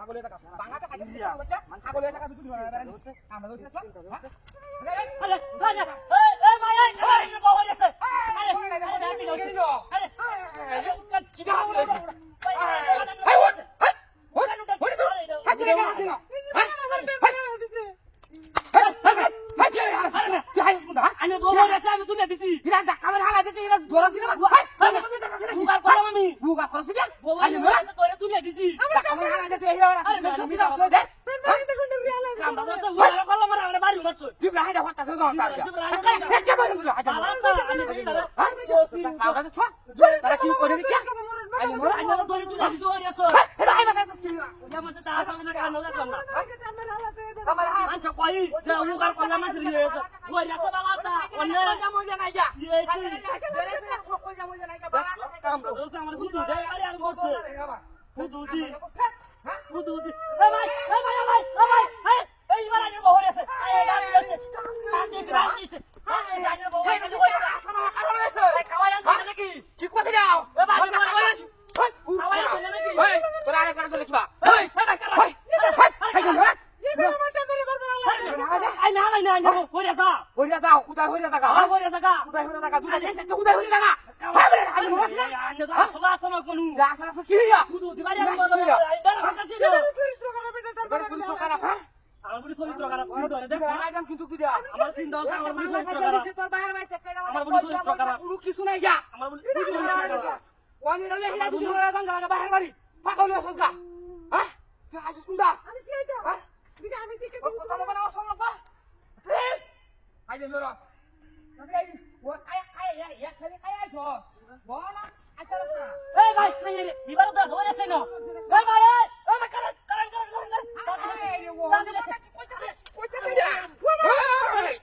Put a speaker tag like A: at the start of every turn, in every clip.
A: ছাগলের টাকা বাংলাটা খাইতে দিয়া ছাগলের টাকা দুটো দিবা না হচ্ছে আমরা হচ্ছে আরে এই ভাই এই বাবা এসে আরে আরে কি দাও এই ওট ওট হাত দিয়ে গেছে না
B: আমি বাবা এসে আমি তুলে দিছি
A: ইরা কামের হালা দিতে ইরা ধরাছি না
B: বুগার করলাম আমি
A: বুগা করছি না
B: বাবা আমি করে তুলে দিছি
A: কামের হালা দিতে ইরা তুমি দাও দে
B: কামটা তো বুগার করলাম আমরা বাড়ি মারছো
A: তুই রাইডা হতা সে জন তার তারা কি করে দিচ্ছা আই মোরা
B: আমি ধরে তুলে দিছি ওরে আসো
A: রাই বাতা তো কি
B: আমাদের তা সামনে কানো লাগলাম না
A: আমার হাত
B: আচ্ছা কই যে বুগার করলাম না সরি হয়েছে ওরে আসো বালাটা অন্য
A: জামো জানা যা
B: এইছি
A: কই জামো জানা যা বালা
B: কামটা তো আমার বুদ্ধি দেয় আরে আর বসে বুদ্ধি বুদ্ধি ভাই এই বাড়ি বহরে আছে এই গাড়ি আছে কান্দিস জানি বাবা খালি ওই খাওয়া জানি নাকি
A: কি কথা দাও
B: খাওয়া জানি নাকি
A: ওই তোরা আরে করে লিখবা
B: ভাই কারা
A: খাই গেল
B: আই না ওরে আসা
A: হইরা দাও কোথায় হইরা টাকা
B: ওরে টাকা
A: কোথায় হইরা টাকা দুটো দেশ থেকে কোথায় হইরা টাকা
B: আই মোছলা আই তো আসলা আসলা কোনু
A: রাসা কি হইয়া
B: বুদ্ধি দিবারি আমি বলবো আই দাঁড়া হাসি না
A: বড় চরিত্র খারাপ হ্যাঁ
B: আমার বুড়ি চরিত্র খারাপ তুই ধরে দেখ
A: রাইদাম কিন্তু কি দিয়া
B: আমার চিন্তা আছে আমার বুড়ি চরিত্র খারাপ
A: তোর বাইরে বাইতে কেডা
B: আমার বুড়ি চরিত্র খারাপ
A: পুরো কিছু নাই যা
B: আমার বুড়ি চরিত্র খারাপ
A: ওয়ানি রালে হিলা দুটো করে দাঙ্গা লাগা বাইরে বাড়ি পাকাও না সসগা হ্যাঁ তুই আসিস কুন্দা আমি কি আইতা হ্যাঁ বিটা আমি কি কথা মগনা অসম্ভব বা প্লিজ আইলে মেরো নাকি ও আই এক খালি আই আইছো বলা আইতা না
B: এই ভাই এই দিবারো তো ধরে আছে না এই ভাই এই ভাই কারণ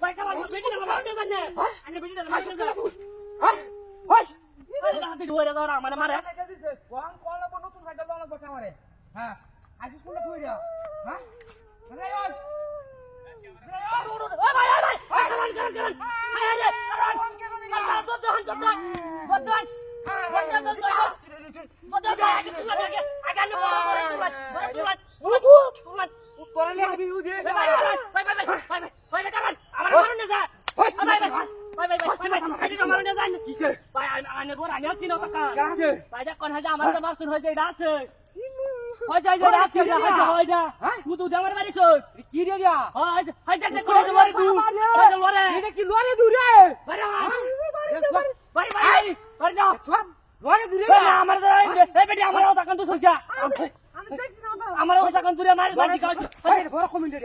B: ভাই কারণ বেটি না মারতে জানে আমি বেটি না মারতে জানে
A: হই
B: আরে হাতে ধরে দাও আমারে মারে
A: ওয়ান কল বনো তুমি সাইকেল লন বসা মারে হ্যাঁ আইছিস কোনটা তুই দিয়া হ্যাঁ আরে ওই
B: ওই ভাই কারণ কারণ দোকান
A: তোরা লে আমি উদে কিসে কাছে কি রে দিয়া এটা কি লরে দূরে লরে দূরে
B: আমার দূরে মারি
A: বড় কমিটি